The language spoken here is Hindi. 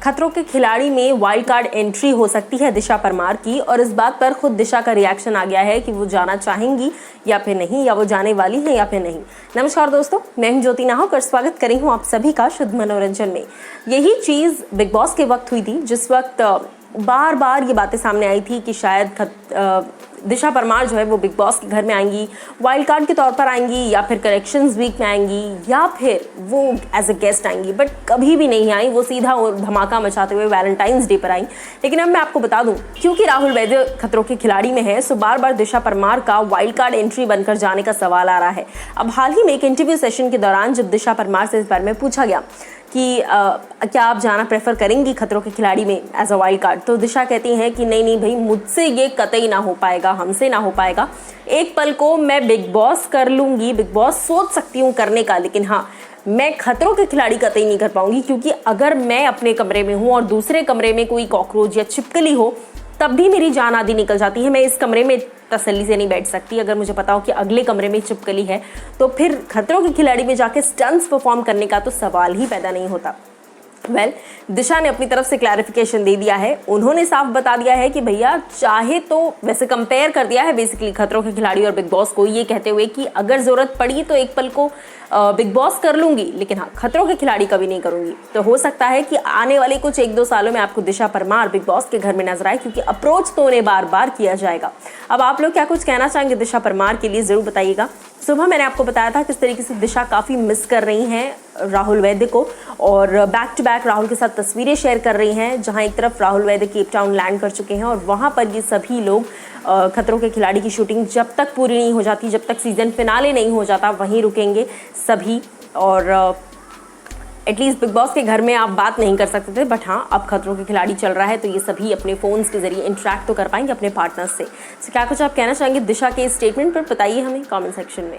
खतरों के खिलाड़ी में वाइल्ड कार्ड एंट्री हो सकती है दिशा परमार की, और इस बात पर खुद दिशा का रिएक्शन आ गया है कि वो जाना चाहेंगी या फिर नहीं, या वो जाने वाली है या फिर नहीं। नमस्कार दोस्तों, मैं हूं ज्योति नाहक और स्वागत करी हूं आप सभी का शुद्ध मनोरंजन में। यही चीज़ बिग बॉस के वक्त हुई थी, जिस वक्त बार बार ये बातें सामने आई थी कि शायद दिशा परमार जो है वो बिग बॉस के घर में आएंगी, वाइल्ड कार्ड के तौर पर आएंगी, या फिर करेक्शंस वीक में आएंगी, या फिर वो एज अ गेस्ट आएंगी। बट कभी भी नहीं आई, वो सीधा और धमाका मचाते हुए वैलेंटाइंस डे पर आई। लेकिन अब मैं आपको बता दूं, क्योंकि राहुल वैद्य खतरों के खिलाड़ी में है, सो बार बार दिशा परमार का वाइल्ड कार्ड एंट्री बनकर जाने का सवाल आ रहा है। अब हाल ही में एक इंटरव्यू सेशन के दौरान जब दिशा परमार से इस बारे में पूछा गया कि क्या आप जाना प्रेफर करेंगी खतरों के खिलाड़ी में एज अ वाइल्ड कार्ड, तो दिशा कहती हैं कि नहीं नहीं भाई, मुझसे ये कतई ना हो पाएगा, हमसे ना हो पाएगा। एक पल को मैं बिग बॉस कर लूँगी, बिग बॉस सोच सकती हूँ करने का, लेकिन हाँ, मैं खतरों के खिलाड़ी कतई नहीं कर पाऊंगी, क्योंकि अगर मैं अपने कमरे में हूँ और दूसरे कमरे में कोई कॉकरोच या छिपकली हो, तब भी मेरी जान आधी निकल जाती है। मैं इस कमरे में तसल्ली से नहीं बैठ सकती। अगर मुझे पता हो कि अगले कमरे में छिपकली है, तो फिर खतरों के खिलाड़ी में जाके स्टंट्स परफॉर्म करने का तो सवाल ही पैदा नहीं होता। दिशा ने अपनी तरफ से क्लैरिफिकेशन दे दिया है। उन्होंने साफ बता दिया है कि भैया चाहे तो, वैसे कंपेयर कर दिया है बेसिकली खतरों के खिलाड़ी और बिग बॉस को, ये कहते हुए कि अगर जरूरत पड़ी तो एक पल को बिग बॉस कर लूंगी, लेकिन हाँ, खतरों के खिलाड़ी कभी नहीं करूंगी। तो हो सकता है कि आने वाले कुछ 1-2 सालों में आपको दिशा परमार बिग बॉस के घर में नजर आए, क्योंकि अप्रोच तो उन्हें बार बार किया जाएगा। अब आप लोग क्या कुछ कहना चाहेंगे दिशा परमार के लिए, जरूर बताइएगा। सुबह मैंने आपको बताया था किस तरीके से दिशा काफ़ी मिस कर रही हैं राहुल वैद्य को, और बैक टू बैक राहुल के साथ तस्वीरें शेयर कर रही हैं, जहां एक तरफ Rahul Vaidya Cape Town land कर चुके हैं और वहां पर ये सभी लोग खतरों के खिलाड़ी की शूटिंग जब तक पूरी नहीं हो जाती, जब तक सीजन फिनाले नहीं हो जाता, वहीं रुकेंगे सभी। और एटलीस्ट बिग बॉस के घर में आप बात नहीं कर सकते थे, बट हाँ, अब खतरों के खिलाड़ी चल रहा है तो ये सभी अपने फ़ोन्स के जरिए इंटरेक्ट तो कर पाएंगे अपने पार्टनर्स से। क्या कुछ आप कहना चाहेंगे दिशा के इस स्टेटमेंट पर, बताइए हमें कमेंट सेक्शन में।